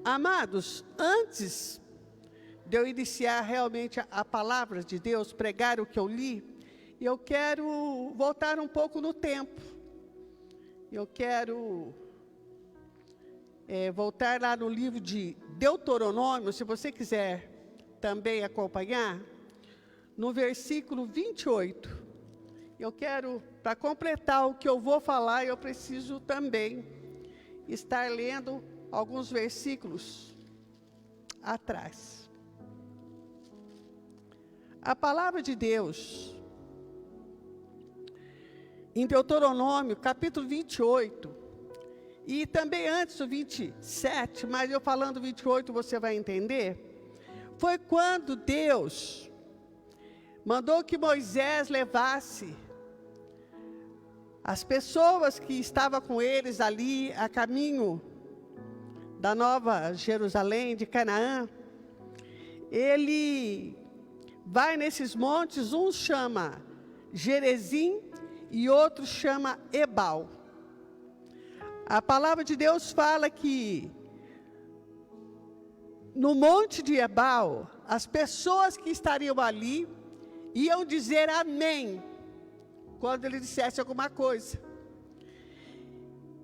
Amados, antes de eu iniciar realmente a palavra de Deus, pregar o que eu li, eu quero voltar um pouco no tempo. Eu quero voltar lá no livro de Deuteronômio, se você quiser também acompanhar, no versículo 28. Eu quero, para completar o que eu vou falar, eu preciso também estar lendo alguns versículos atrás. A palavra de Deus, em Deuteronômio, capítulo 28, e também antes do 27, mas eu falando 28 você vai entender, foi quando Deus mandou que Moisés levasse as pessoas que estavam com eles ali a caminho da Nova Jerusalém, de Canaã. Ele vai nesses montes, um chama Gerezim e outro chama Ebal. A palavra de Deus fala que no monte de Ebal, as pessoas que estariam ali iam dizer amém quando ele dissesse alguma coisa.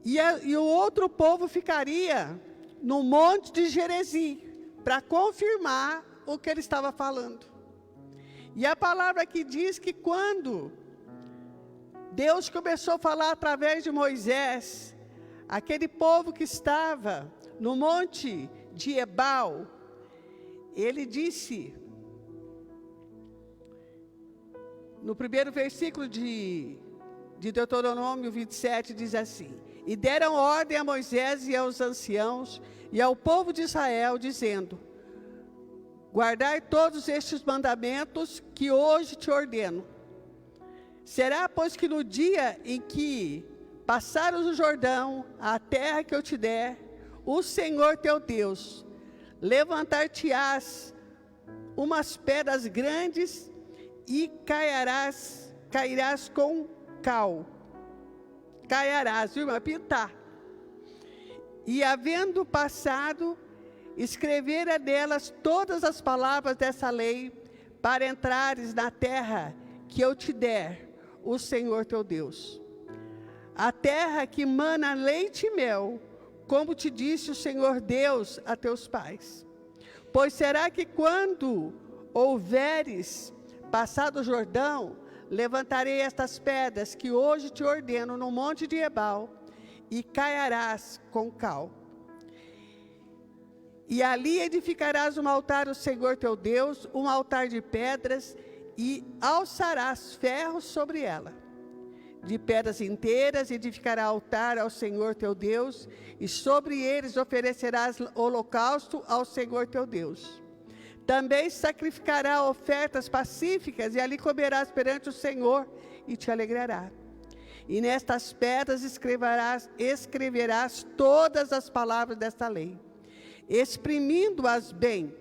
E o outro povo ficaria no monte de Gerezim para confirmar o que ele estava falando. E a palavra aqui diz que quando Deus começou a falar através de Moisés, aquele povo que estava no monte de Ebal, ele disse, no primeiro versículo de Deuteronômio 27, diz assim: E deram ordem a Moisés e aos anciãos e ao povo de Israel, dizendo: Guardai todos estes mandamentos que hoje te ordeno. Será, pois, que no dia em que passares o Jordão, a terra que eu te der, o Senhor teu Deus, levantar-te-ás umas pedras grandes e cairás com cal. Caiarás, viu, irmã? Pintar. E havendo passado, escrevera nelas todas as palavras dessa lei, para entrares na terra que eu te der, o Senhor teu Deus. A terra que mana leite e mel, como te disse o Senhor Deus a teus pais. Pois será que quando houveres passado o Jordão, levantarei estas pedras que hoje te ordeno no monte de Ebal, e caiarás com cal. E ali edificarás um altar ao Senhor teu Deus, um altar de pedras, e alçarás ferros sobre ela. De pedras inteiras edificará altar ao Senhor teu Deus, e sobre eles oferecerás holocausto ao Senhor teu Deus. Também sacrificará ofertas pacíficas, e ali comerás perante o Senhor, e te alegrará. E nestas pedras escreverás todas as palavras desta lei, exprimindo-as bem.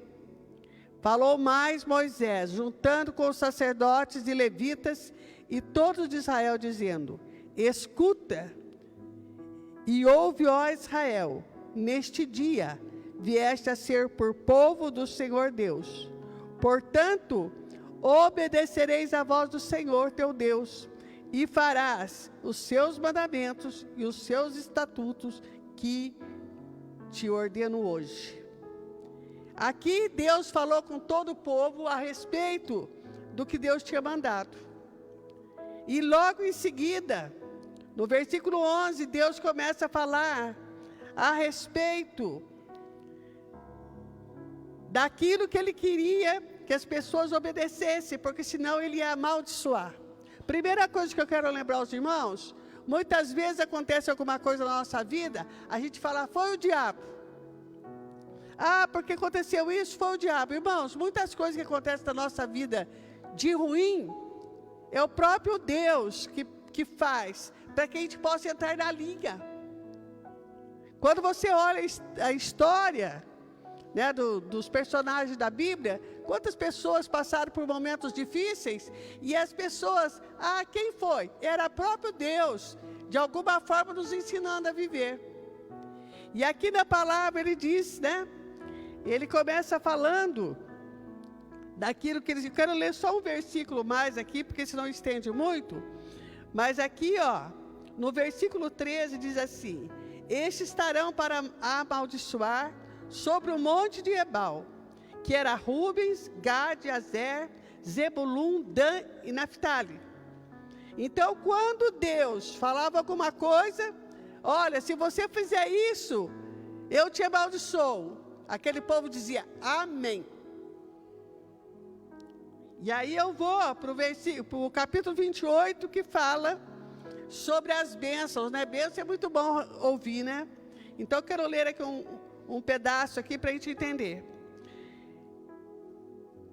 Falou mais Moisés, juntando com os sacerdotes e levitas, e todos de Israel, dizendo: Escuta, e ouve, ó Israel, neste dia vieste a ser por povo do Senhor Deus. Portanto, obedecereis à voz do Senhor teu Deus, e farás os seus mandamentos e os seus estatutos que te ordeno hoje. Aqui Deus falou com todo o povo a respeito do que Deus tinha mandado. E logo em seguida, no versículo 11, Deus começa a falar a respeito daquilo que ele queria que as pessoas obedecessem, porque senão ele ia amaldiçoar. Primeira coisa que eu quero lembrar aos irmãos, muitas vezes acontece alguma coisa na nossa vida, a gente fala, foi o diabo. Ah, porque aconteceu isso, foi o diabo. Irmãos, muitas coisas que acontecem na nossa vida de ruim, é o próprio Deus que faz, para que a gente possa entrar na linha. Quando você olha a história, né, dos personagens da Bíblia, quantas pessoas passaram por momentos difíceis, e as pessoas, quem foi? Era próprio Deus, de alguma forma nos ensinando a viver. E aqui na palavra ele diz, né? Ele começa falando daquilo que eles... Eu quero ler só um versículo mais aqui, porque senão estende muito. Mas aqui, ó, no versículo 13 diz assim: estes estarão para amaldiçoar sobre o monte de Ebal, que era Rubens, Gade, Azer, Zebulun, Dan e Naphtali. Então, quando Deus falava alguma coisa, olha, se você fizer isso, eu te amaldiçoo. Aquele povo dizia, amém. E aí eu vou para o capítulo 28, que fala sobre as bênçãos, né? Bênção é muito bom ouvir, né? Então, eu quero ler aqui um pedaço aqui para a gente entender.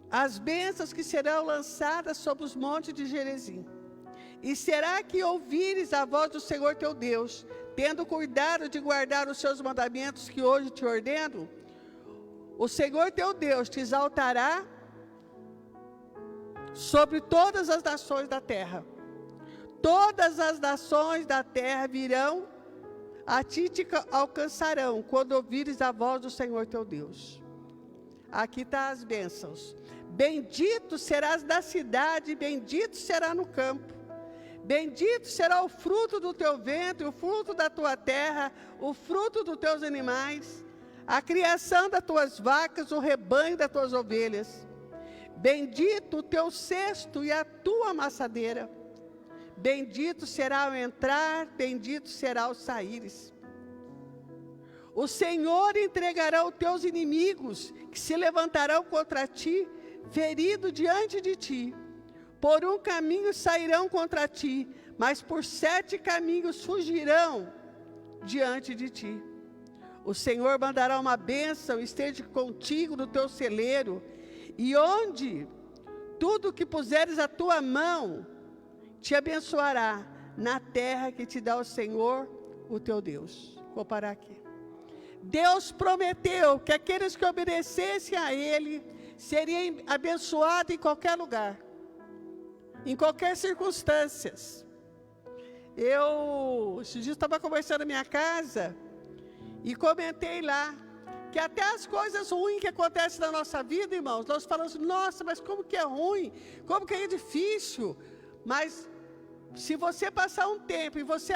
As bênçãos que serão lançadas sobre os montes de Gerizim. E será que ouvires a voz do Senhor teu Deus, tendo cuidado de guardar os seus mandamentos que hoje te ordeno? O Senhor teu Deus te exaltará sobre todas as nações da terra. Todas as nações da terra virão a ti te alcançarão, quando ouvires a voz do Senhor teu Deus. Aqui está as bênçãos. Bendito serás da cidade, bendito será no campo. Bendito será o fruto do teu ventre, o fruto da tua terra, o fruto dos teus animais, a criação das tuas vacas, o rebanho das tuas ovelhas. Bendito o teu cesto e a tua amassadeira. Bendito será o entrar, bendito será o saíres. O Senhor entregará os teus inimigos, que se levantarão contra ti, ferido diante de ti. Por um caminho sairão contra ti, mas por 7 caminhos fugirão diante de ti. O Senhor mandará uma bênção, esteja contigo no teu celeiro, e onde tudo que puseres a tua mão te abençoará, na terra que te dá o Senhor, o teu Deus. Vou parar aqui. Deus prometeu que aqueles que obedecessem a Ele seriam abençoados em qualquer lugar, em qualquer circunstância. Esses dias estava conversando na minha casa e comentei lá que até as coisas ruins que acontecem na nossa vida, irmãos, nós falamos, nossa, mas como que é ruim, como que é difícil. Mas se você passar um tempo e você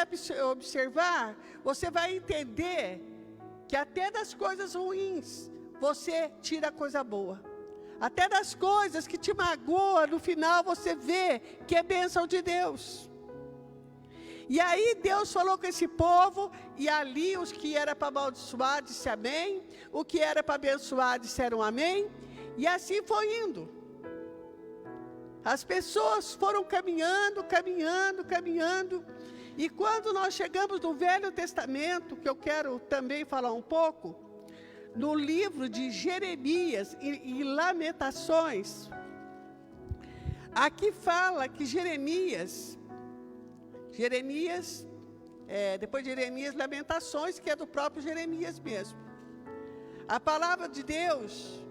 observar, você vai entender que até das coisas ruins, você tira coisa boa. Até das coisas que te magoam, no final você vê que é bênção de Deus. E aí Deus falou com esse povo, e ali os que era para amaldiçoar disse amém, o que era para abençoar disseram amém, e assim foi indo. As pessoas foram caminhando, e quando nós chegamos no Velho Testamento, que eu quero também falar um pouco, no livro de Jeremias e Lamentações, aqui fala que Jeremias, depois de Jeremias, Lamentações, que é do próprio Jeremias mesmo. A palavra de Deus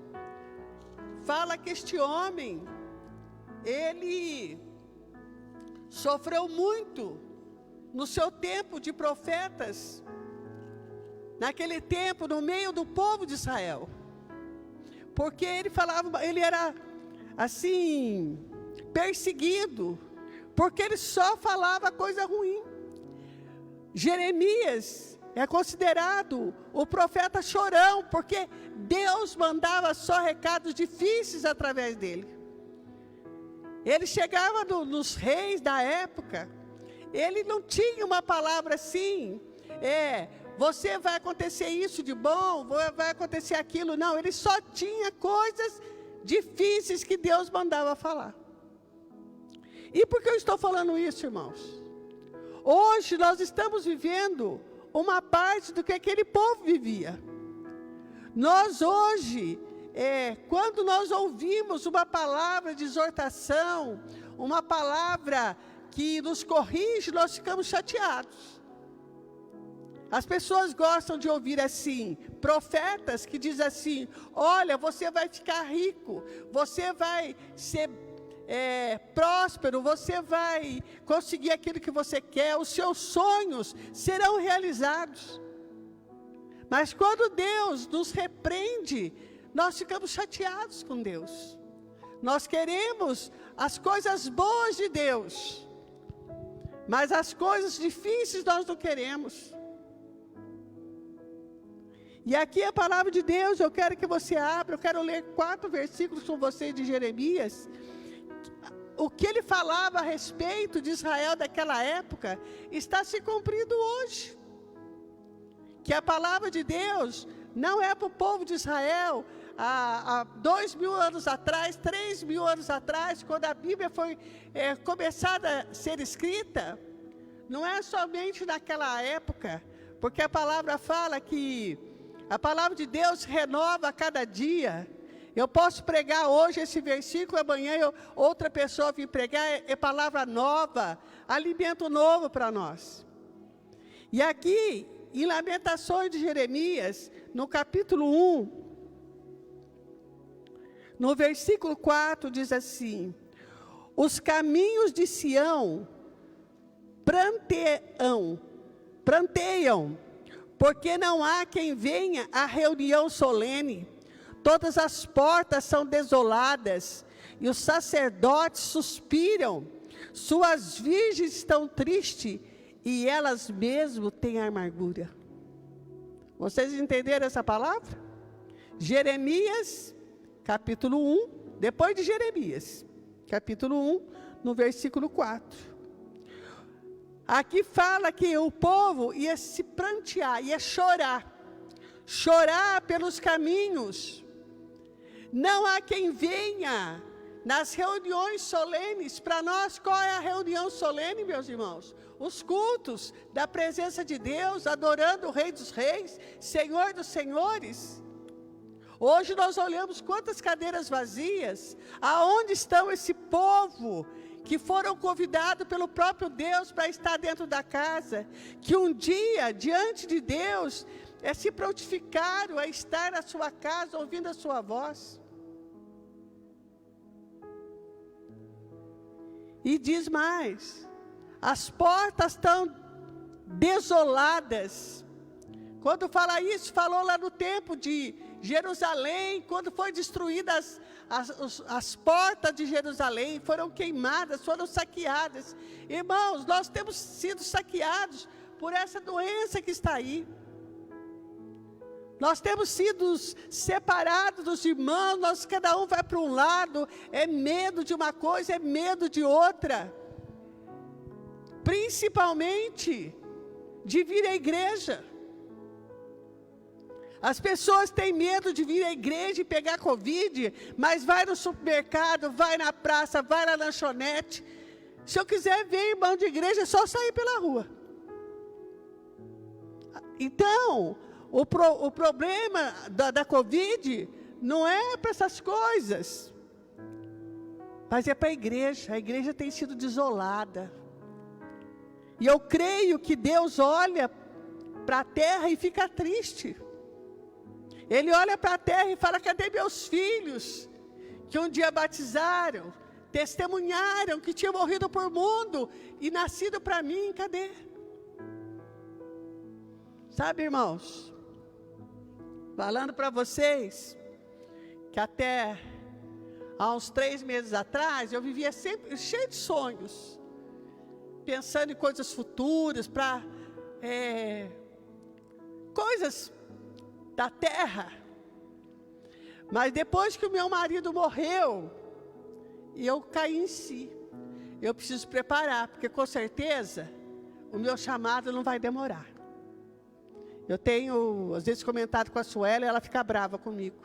fala que este homem, ele sofreu muito no seu tempo de profetas, naquele tempo, no meio do povo de Israel, porque ele falava, ele era assim, perseguido, porque ele só falava coisa ruim. Jeremias é considerado o profeta chorão, porque Deus mandava só recados difíceis através dele. Ele chegava nos reis da época, ele não tinha uma palavra assim, você vai acontecer isso de bom, vai acontecer aquilo, não, ele só tinha coisas difíceis que Deus mandava falar. E por que eu estou falando isso, irmãos? Hoje nós estamos vivendo uma parte do que aquele povo vivia. Nós hoje, quando nós ouvimos uma palavra de exortação, uma palavra que nos corrige, nós ficamos chateados. As pessoas gostam de ouvir assim, profetas que dizem assim, olha, você vai ficar rico, você vai ser próspero, você vai conseguir aquilo que você quer, os seus sonhos serão realizados. Mas quando Deus nos repreende, nós ficamos chateados com Deus. Nós queremos as coisas boas de Deus, mas as coisas difíceis nós não queremos. E aqui a palavra de Deus, eu quero que você abra, eu quero ler 4 versículos com você de Jeremias. O que ele falava a respeito de Israel daquela época, está se cumprindo hoje. Que a palavra de Deus não é para o povo de Israel há 2.000 anos atrás, 3.000 anos atrás, quando a Bíblia foi começada a ser escrita. Não é somente naquela época, porque a palavra fala que a palavra de Deus renova a cada dia. Eu posso pregar hoje esse versículo, amanhã outra pessoa vir pregar, é palavra nova, alimento novo para nós. E aqui, em Lamentações de Jeremias, no capítulo 1, no versículo 4, diz assim: os caminhos de Sião pranteiam, porque não há quem venha à reunião solene. Todas as portas são desoladas, e os sacerdotes suspiram. Suas virgens estão tristes, e elas mesmo têm amargura. Vocês entenderam essa palavra? Jeremias, capítulo 1, depois de Jeremias, capítulo 1, no versículo 4. Aqui fala que o povo ia se prantear, ia chorar pelos caminhos. Não há quem venha nas reuniões solenes. Para nós, qual é a reunião solene, meus irmãos? Os cultos da presença de Deus, adorando o Rei dos Reis, Senhor dos Senhores. Hoje nós olhamos quantas cadeiras vazias. Aonde estão esse povo que foram convidados pelo próprio Deus para estar dentro da casa, que um dia, diante de Deus, se prontificaram a estar na sua casa, ouvindo a sua voz. E diz mais, as portas estão desoladas. Quando fala isso, falou lá no tempo de Jerusalém, quando foi destruídas as portas de Jerusalém, foram queimadas, foram saqueadas. Irmãos, nós temos sido saqueados por essa doença que está aí. Nós temos sido separados dos irmãos, cada um vai para um lado, é medo de uma coisa, é medo de outra. Principalmente de vir à igreja. As pessoas têm medo de vir à igreja e pegar Covid, mas vai no supermercado, vai na praça, vai na lanchonete. Se eu quiser ver irmão de igreja, é só sair pela rua. Então, o problema da Covid não é para essas coisas, mas é para a igreja tem sido desolada. E eu creio que Deus olha para a terra e fica triste. Ele olha para a terra e fala: cadê meus filhos, que um dia batizaram, testemunharam que tinham morrido por mundo e nascido para mim, cadê? Sabe, irmãos, falando para vocês, que até há uns 3 meses atrás, eu vivia sempre cheio de sonhos, pensando em coisas futuras, para coisas da terra. Mas depois que o meu marido morreu, eu caí em si. Eu preciso preparar, porque com certeza o meu chamado não vai demorar. Eu tenho, às vezes, comentado com a Suela e ela fica brava comigo.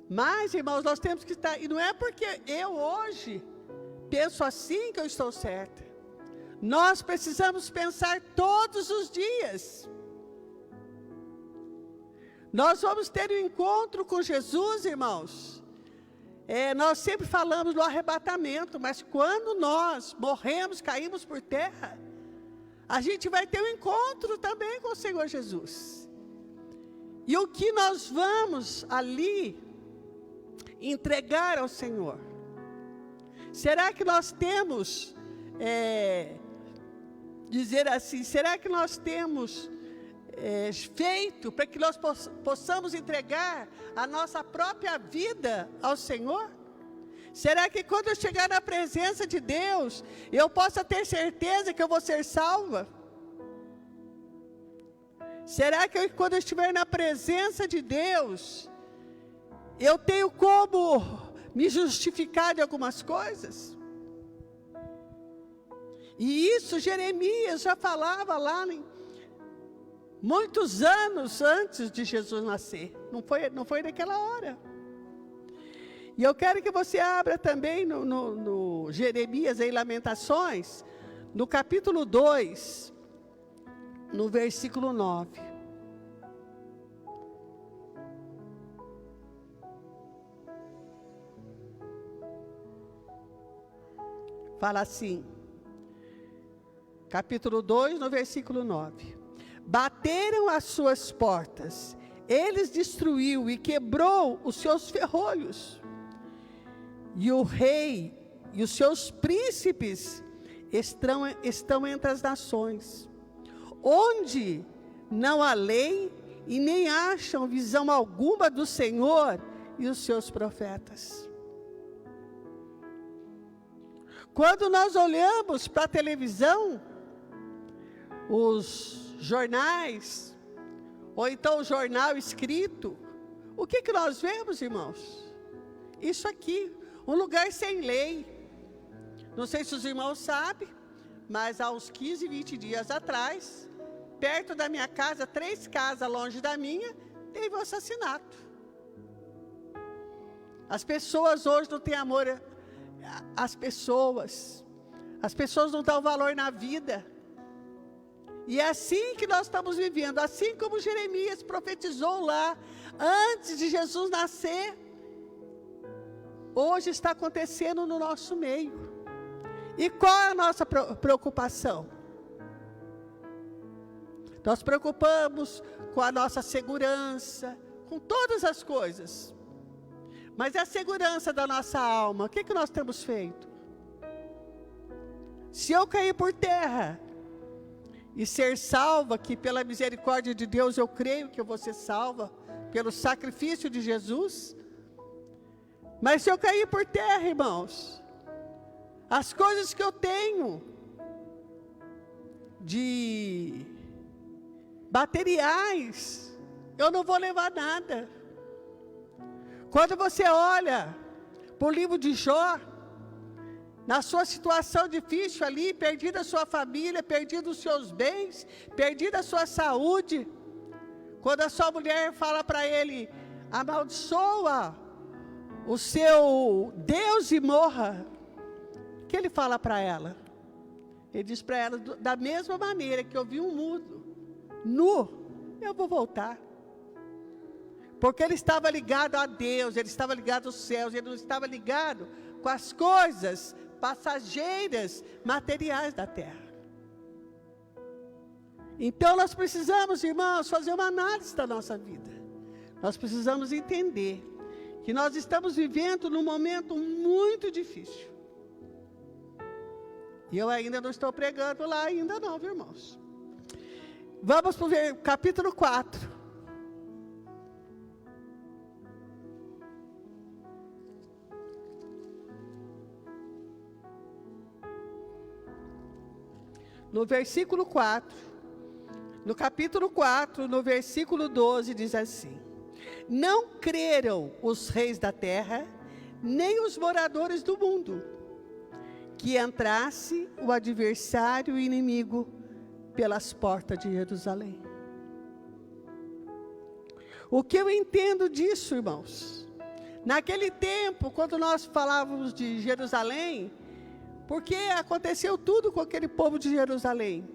Mas, irmãos, nós temos que estar... E não é porque eu hoje penso assim que eu estou certa. Nós precisamos pensar todos os dias. Nós vamos ter um encontro com Jesus, irmãos. Nós sempre falamos do arrebatamento, mas quando nós morremos, caímos por terra, a gente vai ter um encontro também com o Senhor Jesus. E o que nós vamos ali entregar ao Senhor? Será que nós temos, dizer assim, será que nós temos feito para que nós possamos entregar a nossa própria vida ao Senhor? Será que quando eu chegar na presença de Deus, eu possa ter certeza que eu vou ser salva? Será que quando eu estiver na presença de Deus, eu tenho como me justificar de algumas coisas? E isso Jeremias já falava lá muitos anos antes de Jesus nascer. Não foi naquela hora. E eu quero que você abra também no Jeremias, em Lamentações, no capítulo 2, no versículo 9. Fala assim, capítulo 2, no versículo 9. Bateram as suas portas, eles destruiu e quebrou os seus ferrolhos. E o rei e os seus príncipes estão entre as nações, onde não há lei e nem acham visão alguma do Senhor e os seus profetas. Quando nós olhamos para a televisão, os jornais, ou então o jornal escrito, o que nós vemos, irmãos? Isso aqui, um lugar sem lei. Não sei se os irmãos sabem, mas há uns 15, 20 dias atrás, perto da minha casa, 3 casas longe da minha, teve um assassinato. As pessoas hoje não têm amor às pessoas. As pessoas não dão valor na vida. E é assim que nós estamos vivendo, assim como Jeremias profetizou lá, antes de Jesus nascer, hoje está acontecendo no nosso meio. E qual é a nossa preocupação? Nós preocupamos com a nossa segurança, com todas as coisas. Mas a segurança da nossa alma, o que nós temos feito? Se eu cair por terra e ser salva, que pela misericórdia de Deus eu creio que eu vou ser salva, pelo sacrifício de Jesus. Mas se eu cair por terra, irmãos, as coisas que eu tenho de materiais, eu não vou levar nada. Quando você olha para o livro de Jó, na sua situação difícil ali, perdida a sua família, perdido os seus bens, perdida a sua saúde, quando a sua mulher fala para ele, amaldiçoa o seu Deus e morra, o que ele fala para ela? Ele diz para ela, da mesma maneira que eu vi um mudo, nu, eu vou voltar. Porque ele estava ligado a Deus, ele estava ligado aos céus, ele não estava ligado com as coisas passageiras, materiais da terra. Então nós precisamos, irmãos, fazer uma análise da nossa vida. Nós precisamos entender que nós estamos vivendo num momento muito difícil. E eu ainda não estou pregando lá ainda não, viu, irmãos? Vamos para o capítulo 4. No versículo 4, no capítulo 4, no versículo 12, diz assim: não creram os reis da terra, nem os moradores do mundo, que entrasse o adversário e inimigo pelas portas de Jerusalém. O que eu entendo disso, irmãos? Naquele tempo, quando nós falávamos de Jerusalém, porque aconteceu tudo com aquele povo de Jerusalém?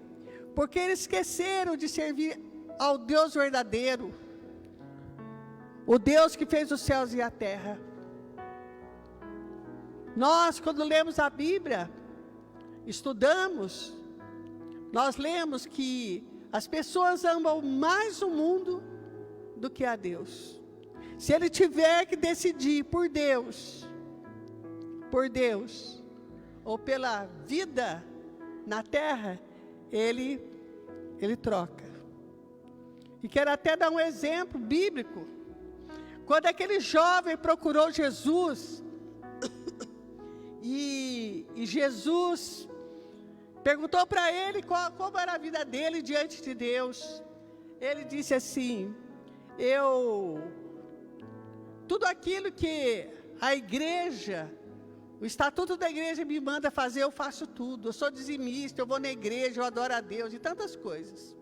Porque eles esqueceram de servir ao Deus verdadeiro, o Deus que fez os céus e a terra. Nós, quando lemos a Bíblia, estudamos, nós lemos que as pessoas amam mais o mundo do que a Deus. Se ele tiver que decidir por Deus, ou pela vida na terra, ele troca. E quero até dar um exemplo bíblico. Quando aquele jovem procurou Jesus, e Jesus perguntou para ele como era a vida dele diante de Deus. Ele disse assim: tudo aquilo que a igreja, o estatuto da igreja me manda fazer, eu faço tudo. Eu sou dizimista, eu vou na igreja, eu adoro a Deus e tantas coisas.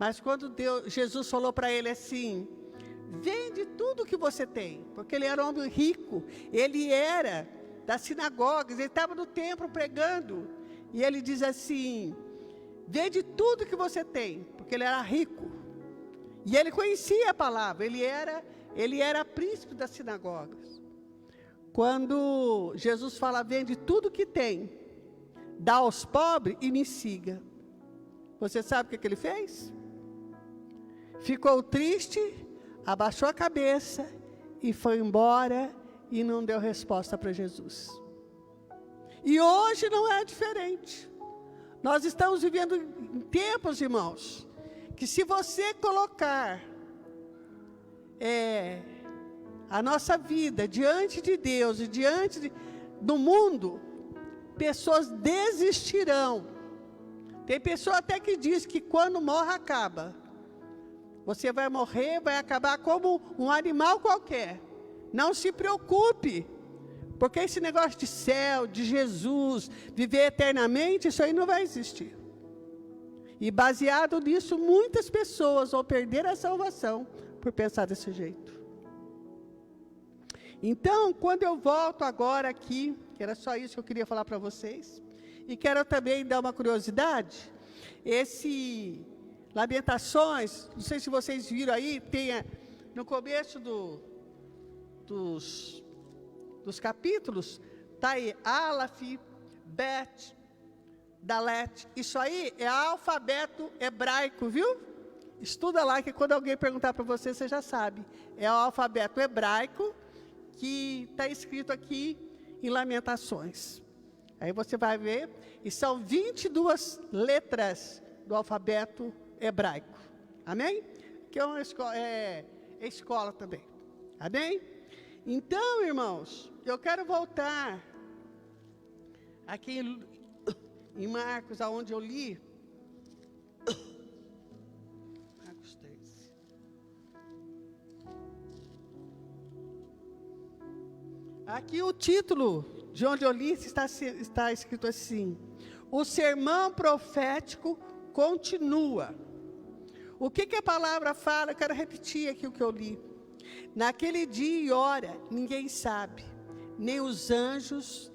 Mas quando Jesus falou para ele assim: vende tudo que você tem, porque ele era um homem rico, ele era das sinagogas, ele estava no templo pregando, e ele diz assim: vende tudo que você tem, porque ele era rico, e ele conhecia a palavra, ele era príncipe das sinagogas. Quando Jesus fala: vende tudo que tem, dá aos pobres e me siga, você sabe o que ele fez? Ficou triste, abaixou a cabeça e foi embora e não deu resposta para Jesus. E hoje não é diferente. Nós estamos vivendo em tempos, irmãos, que se você colocar a nossa vida diante de Deus e diante do mundo, pessoas desistirão. Tem pessoa até que diz que quando morre acaba. Você vai morrer, vai acabar como um animal qualquer. Não se preocupe, porque esse negócio de céu, de Jesus, viver eternamente, isso aí não vai existir. E baseado nisso, muitas pessoas vão perder a salvação por pensar desse jeito. Então, quando eu volto agora aqui, que era só isso que eu queria falar para vocês, e quero também dar uma curiosidade, esse Lamentações, não sei se vocês viram aí, tem no começo dos capítulos, está aí Aleph, Bet, Dalet, isso aí é alfabeto hebraico, viu? Estuda lá, que quando alguém perguntar para você, você já sabe. É o alfabeto hebraico que está escrito aqui em Lamentações. Aí você vai ver, e são 22 letras do alfabeto hebraico. Amém? Que é uma escola também. Amém? Então, irmãos, eu quero voltar aqui em Marcos, aonde eu li. Marcos 3. Aqui o título de onde eu li está escrito assim: o sermão profético continua. O que a palavra fala? Eu quero repetir aqui o que eu li. Naquele dia e hora, ninguém sabe, nem os anjos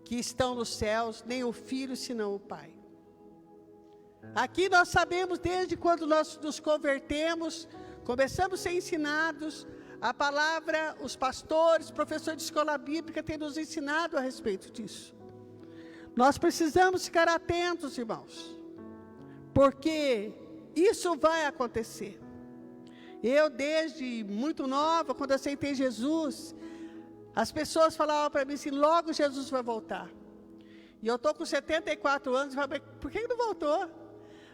que estão nos céus, nem o Filho, senão o Pai. Aqui nós sabemos, desde quando nós nos convertemos, começamos a ser ensinados, a palavra, os pastores, professores de escola bíblica têm nos ensinado a respeito disso. Nós precisamos ficar atentos, irmãos, porque isso vai acontecer. Eu, desde muito nova, quando aceitei Jesus, as pessoas falavam para mim assim: logo Jesus vai voltar. E eu estou com 74 anos e falo: por que não voltou?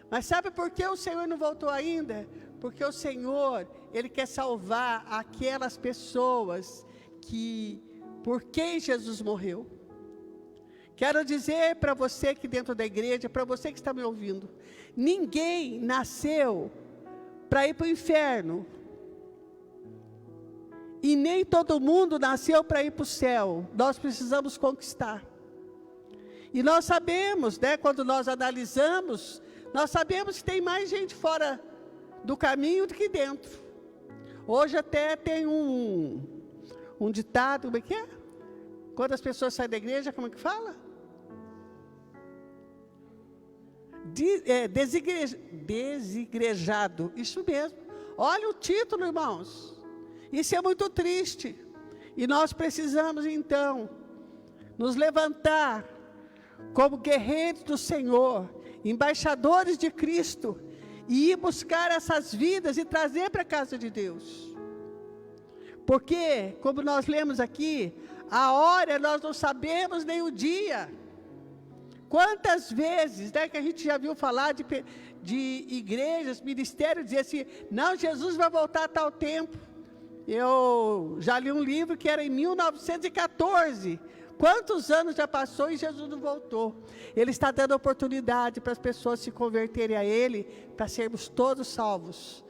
Mas sabe por que o Senhor não voltou ainda? Porque o Senhor, Ele quer salvar aquelas pessoas por quem Jesus morreu. Quero dizer para você aqui dentro da igreja, para você que está me ouvindo, ninguém nasceu para ir para o inferno. E nem todo mundo nasceu para ir para o céu. Nós precisamos conquistar. E nós sabemos, né, quando nós analisamos, nós sabemos que tem mais gente fora do caminho do que dentro. Hoje até tem um ditado, como é que é? Quando as pessoas saem da igreja, como é que fala? Desigrejado, isso mesmo. Olha o título, irmãos. Isso é muito triste. E nós precisamos, então, nos levantar como guerreiros do Senhor, embaixadores de Cristo, e ir buscar essas vidas e trazer para a casa de Deus. Porque, como nós lemos aqui, a hora nós não sabemos nem o dia. Quantas vezes, né, que a gente já viu falar de igrejas, ministérios, dizer assim, não, Jesus vai voltar a tal tempo. Eu já li um livro que era em 1914. Quantos anos já passou e Jesus não voltou? Ele está dando oportunidade para as pessoas se converterem a Ele, para sermos todos salvos.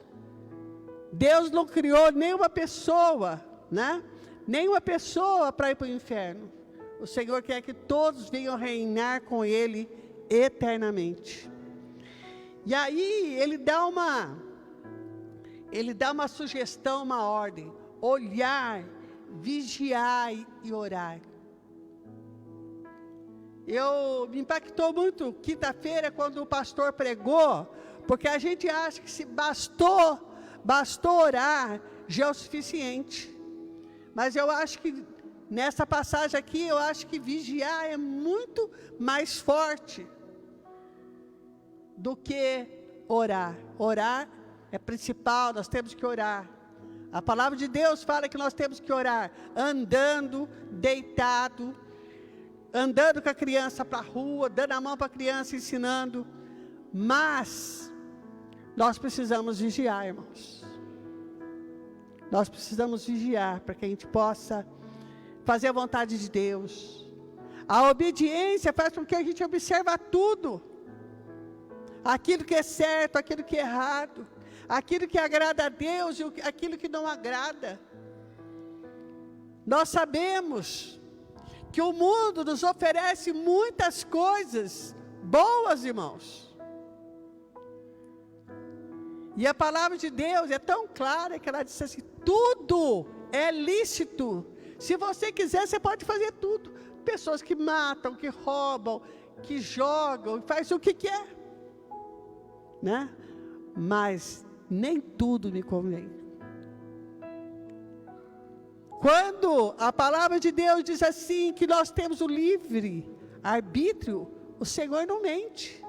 Deus não criou nenhuma pessoa, né? Nenhuma pessoa para ir para o inferno. O Senhor quer que todos venham reinar com Ele eternamente. E aí Ele dá uma sugestão, uma ordem: olhar, vigiar e orar. Me impactou muito quinta-feira quando o pastor pregou, porque a gente acha que se bastou orar, já é o suficiente. Mas eu acho que, nessa passagem aqui, eu acho que vigiar é muito mais forte do que orar. Orar é principal, nós temos que orar. A palavra de Deus fala que nós temos que orar andando, deitado, andando com a criança para a rua, dando a mão para a criança, ensinando. Mas nós precisamos vigiar, irmãos. Nós precisamos vigiar para que a gente possa fazer a vontade de Deus. A obediência faz com que a gente observe tudo. Aquilo que é certo, aquilo que é errado. Aquilo que agrada a Deus e aquilo que não agrada. Nós sabemos que o mundo nos oferece muitas coisas boas, irmãos. E a palavra de Deus é tão clara que ela diz assim, tudo é lícito. Se você quiser, você pode fazer tudo. Pessoas que matam, que roubam, que jogam, fazem o que quer. Né? Mas nem tudo me convém. Quando a palavra de Deus diz assim, que nós temos o livre arbítrio, o Senhor não mente.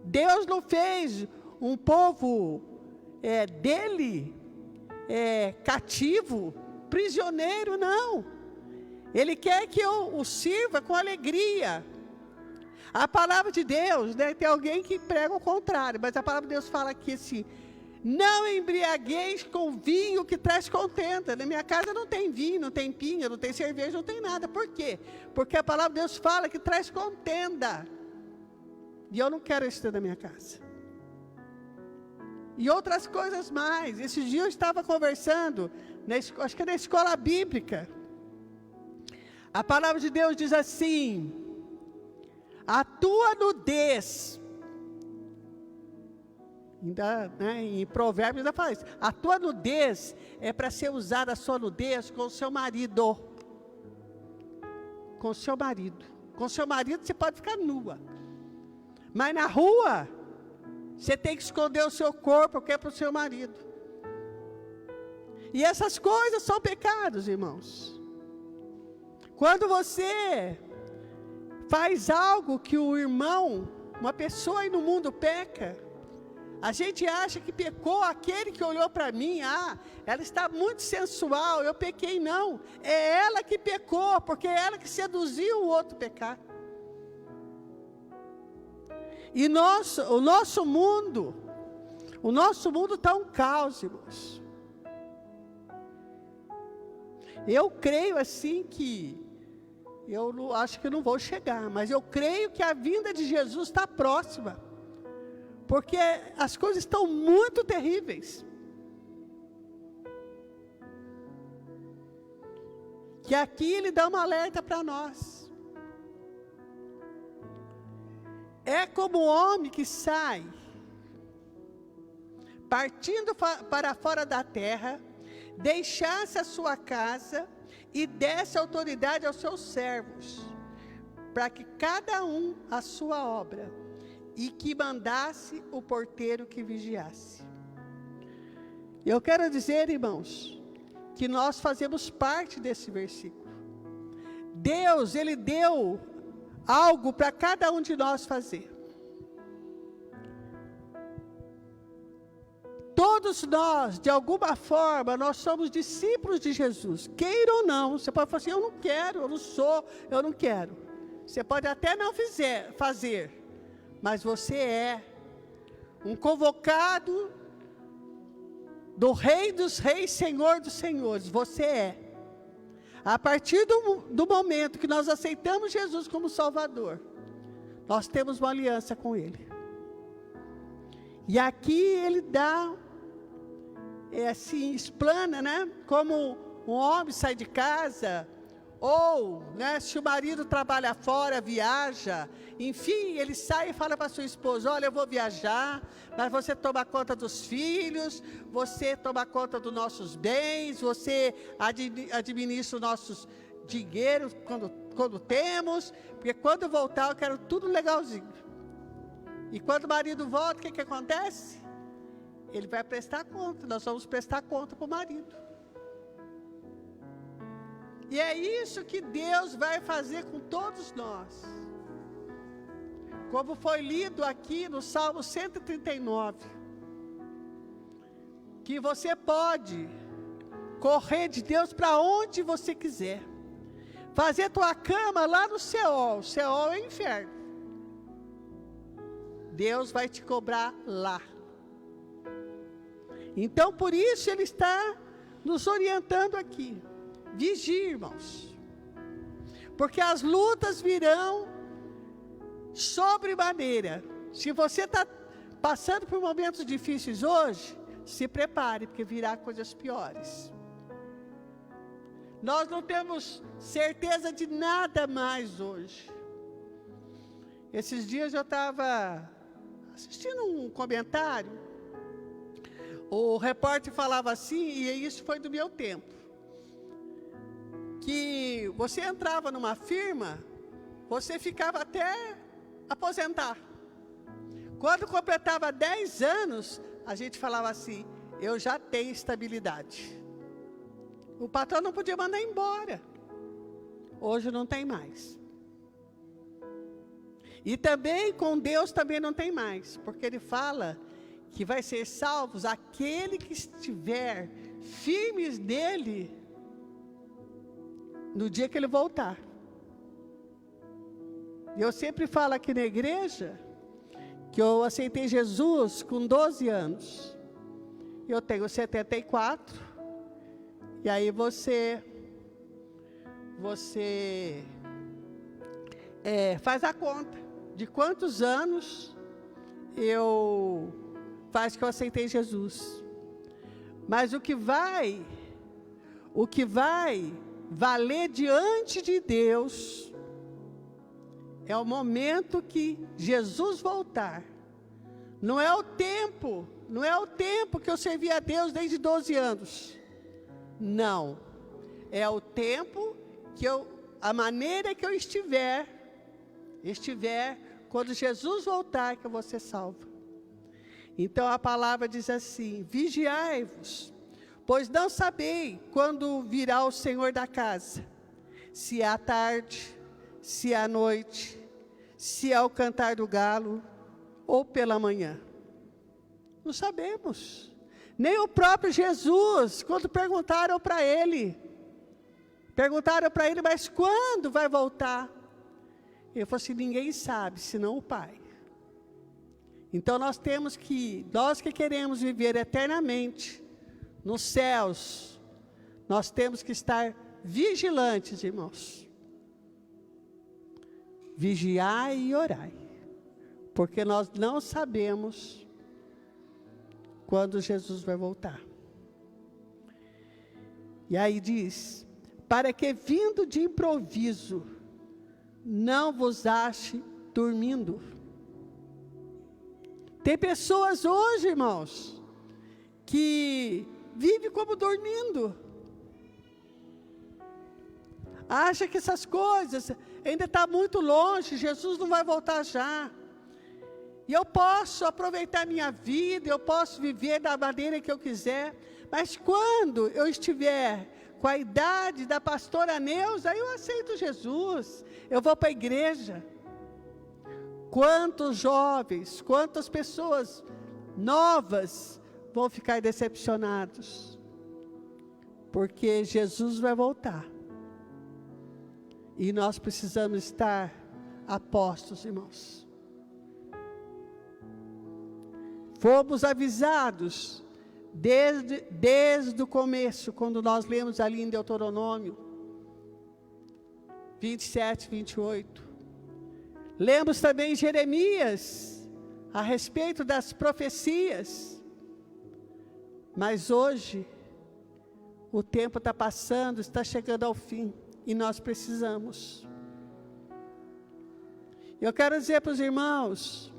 Deus não fez um povo dele cativo, prisioneiro, não. Ele quer que eu o sirva com alegria. A palavra de Deus, né, tem alguém que prega o contrário, mas a palavra de Deus fala aqui assim, não embriagueis com vinho que traz contenda. Na minha casa não tem vinho, não tem pinga, não tem cerveja, não tem nada. Por quê? Porque a palavra de Deus fala que traz contenda. E eu não quero isso na minha casa. E outras coisas mais. Esse dia eu estava conversando, acho que é na escola bíblica. A palavra de Deus diz assim, a tua nudez, ainda, né, em Provérbios ainda fala isso, a tua nudez é para ser usada, a sua nudez, com o seu marido. Com o seu marido. Com o seu marido você pode ficar nua. Mas na rua, você tem que esconder o seu corpo, porque é para o seu marido. E essas coisas são pecados, irmãos. Quando você faz algo que o irmão, uma pessoa aí no mundo peca, a gente acha que pecou aquele que olhou para mim, ela está muito sensual, eu pequei, não. É ela que pecou, porque é ela que seduziu o outro pecar. E o nosso mundo está um caos, irmãos. Eu creio assim que, acho que eu não vou chegar, mas eu creio que a vinda de Jesus está próxima. Porque as coisas estão muito terríveis. Que aqui ele dá uma alerta para nós. É como um homem que sai, partindo para fora da terra, deixasse a sua casa e desse autoridade aos seus servos, para que cada um a sua obra, e que mandasse o porteiro que vigiasse. Eu quero dizer, irmãos, que nós fazemos parte desse versículo. Deus, Ele deu algo para cada um de nós fazer. Todos nós, de alguma forma, nós somos discípulos de Jesus. Queira ou não, você pode falar assim, eu não quero, eu não sou, eu não quero. Você pode até não fazer, mas você é um convocado do Rei dos Reis, Senhor dos Senhores. Você é. A partir do momento que nós aceitamos Jesus como Salvador, nós temos uma aliança com Ele. E aqui Ele dá, assim, explana, né? Como um homem sai de casa, ou, né, se o marido trabalha fora, viaja, enfim, ele sai e fala para sua esposa, olha, eu vou viajar, mas você toma conta dos filhos, você toma conta dos nossos bens, você administra os nossos dinheiros quando temos, porque quando voltar eu quero tudo legalzinho. E quando o marido volta, o que acontece? Ele vai prestar conta, nós vamos prestar conta para o marido. E é isso que Deus vai fazer com todos nós. Como foi lido aqui no Salmo 139. Que você pode correr de Deus para onde você quiser. Fazer tua cama lá no Seol. Seol é o inferno. Deus vai te cobrar lá. Então, por isso, Ele está nos orientando aqui. Vigie, irmãos, porque as lutas virão sobremaneira. Se você está passando por momentos difíceis hoje, se prepare, porque virá coisas piores. Nós não temos certeza de nada mais hoje. Esses dias eu estava assistindo um comentário, o repórter falava assim, e isso foi do meu tempo, que você entrava numa firma, você ficava até aposentar. Quando completava 10 anos, a gente falava assim, eu já tenho estabilidade. O patrão não podia mandar embora. Hoje não tem mais. E também com Deus também não tem mais, porque Ele fala que vai ser salvos aquele que estiver firmes nele, no dia que Ele voltar. Eu sempre falo aqui na igreja, que eu aceitei Jesus com 12 anos. Eu tenho 74. E aí você faz a conta de quantos anos faz que eu aceitei Jesus. Mas o que vai valer diante de Deus é o momento que Jesus voltar. Não é o tempo que eu servi a Deus desde 12 anos. Não. É o tempo que a maneira que eu estiver, quando Jesus voltar, que eu vou ser salvo. Então a palavra diz assim, vigiai-vos, pois não sabei quando virá o Senhor da casa, se é à tarde, se é à noite, se é ao cantar do galo, ou pela manhã. Não sabemos. Nem o próprio Jesus, quando perguntaram para ele, mas quando vai voltar? Ele falou assim, ninguém sabe, senão o Pai. Então nós que queremos viver eternamente, nos céus, nós temos que estar vigilantes, irmãos. Vigiai e orai, porque nós não sabemos quando Jesus vai voltar. E aí diz, para que vindo de improviso, não vos ache dormindo. Tem pessoas hoje, irmãos, que vivem como dormindo. Acha que essas coisas ainda estão muito longe, Jesus não vai voltar já. E eu posso aproveitar minha vida, eu posso viver da maneira que eu quiser, mas quando eu estiver com a idade da pastora Neuza, eu aceito Jesus, eu vou para a igreja. Quantos jovens, quantas pessoas novas vão ficar decepcionados? Porque Jesus vai voltar. E nós precisamos estar apóstolos, irmãos. Fomos avisados desde o começo, quando nós lemos ali em Deuteronômio 27, 28. Lemos também Jeremias, a respeito das profecias. Mas hoje, o tempo está passando, está chegando ao fim, e nós precisamos. Eu quero dizer para os irmãos,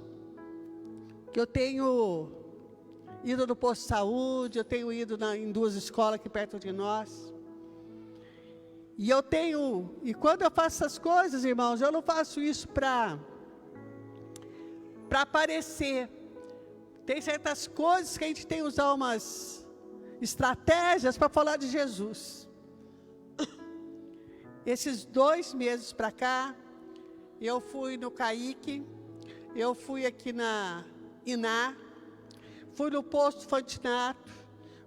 que eu tenho ido no posto de saúde, eu tenho ido em 2 escolas aqui perto de nós. E quando eu faço essas coisas, irmãos, eu não faço isso para aparecer. Tem certas coisas que a gente tem que usar umas estratégias para falar de Jesus. Esses 2 meses para cá, eu fui no CAIC, eu fui aqui na Iná, fui no posto Fantinato,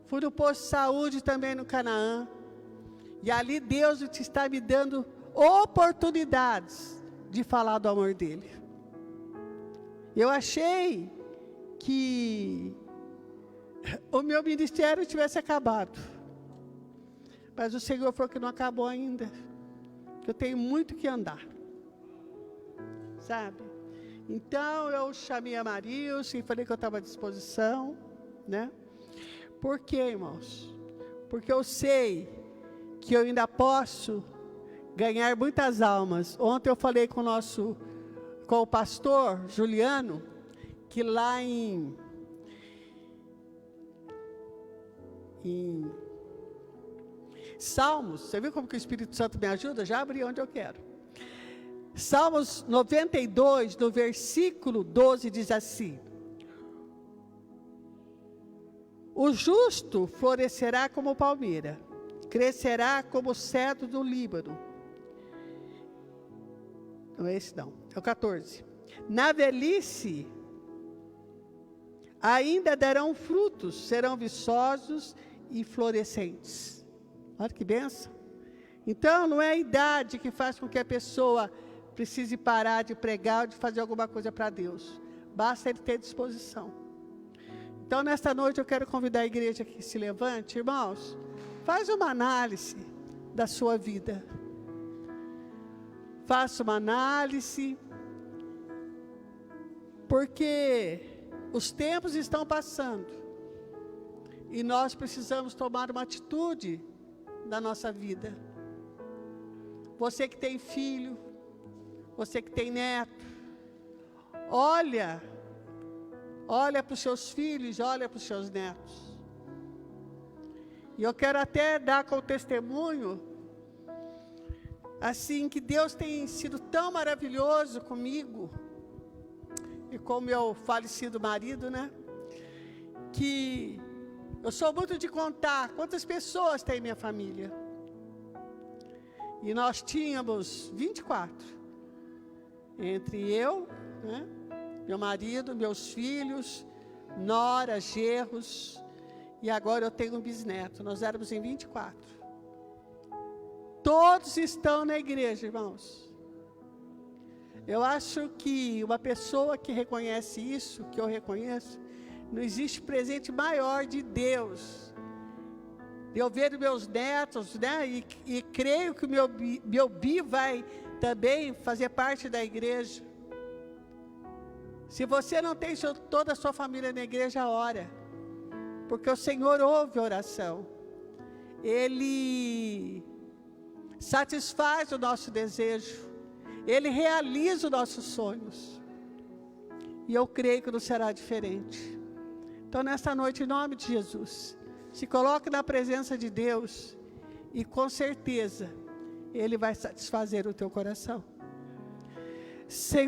fui no posto de saúde também no Canaã, e ali Deus está me dando oportunidades de falar do amor dele. Eu achei que o meu ministério tivesse acabado, mas o Senhor falou que não acabou ainda, que eu tenho muito que andar, sabe? Então, eu chamei a Marilson e falei que eu estava à disposição, né? Por quê, irmãos? Porque eu sei que eu ainda posso ganhar muitas almas. Ontem eu falei com o pastor Juliano, que lá em Salmos, você viu como que o Espírito Santo me ajuda? Já abri onde eu quero. Salmos 92, no versículo 12, diz assim: o justo florescerá como palmeira, crescerá como o cedro do Líbano. Não é esse não, é o 14. Na velhice ainda darão frutos, serão viçosos e florescentes. Olha que bênção. Então, não é a idade que faz com que a pessoa precise parar de pregar ou de fazer alguma coisa para Deus. Basta ele ter disposição. Então, nesta noite, eu quero convidar a igreja que se levante. Irmãos, faz uma análise da sua vida. Faça uma análise, porque os tempos estão passando e nós precisamos tomar uma atitude na nossa vida. Você que tem filho, você que tem neto, olha para os seus filhos, olha para os seus netos. E eu quero até dar como testemunho, assim, que Deus tem sido tão maravilhoso comigo, e com o meu falecido marido, né? Que eu sou muito de contar quantas pessoas tem minha família. E nós tínhamos 24. Entre eu, né, meu marido, meus filhos, nora, genros, e agora eu tenho um bisneto. Nós éramos em 24. Todos estão na igreja, irmãos. Eu acho que uma pessoa que reconhece isso, que eu reconheço, não existe presente maior de Deus. Eu vejo meus netos, né, e creio que o meu bi vai também fazer parte da igreja. Se você não tem toda a sua família na igreja, ora, porque o Senhor ouve a oração. Ele satisfaz o nosso desejo, Ele realiza os nossos sonhos, e eu creio que não será diferente. Então, nesta noite, em nome de Jesus, se coloque na presença de Deus, e com certeza Ele vai satisfazer o teu coração. Senhor,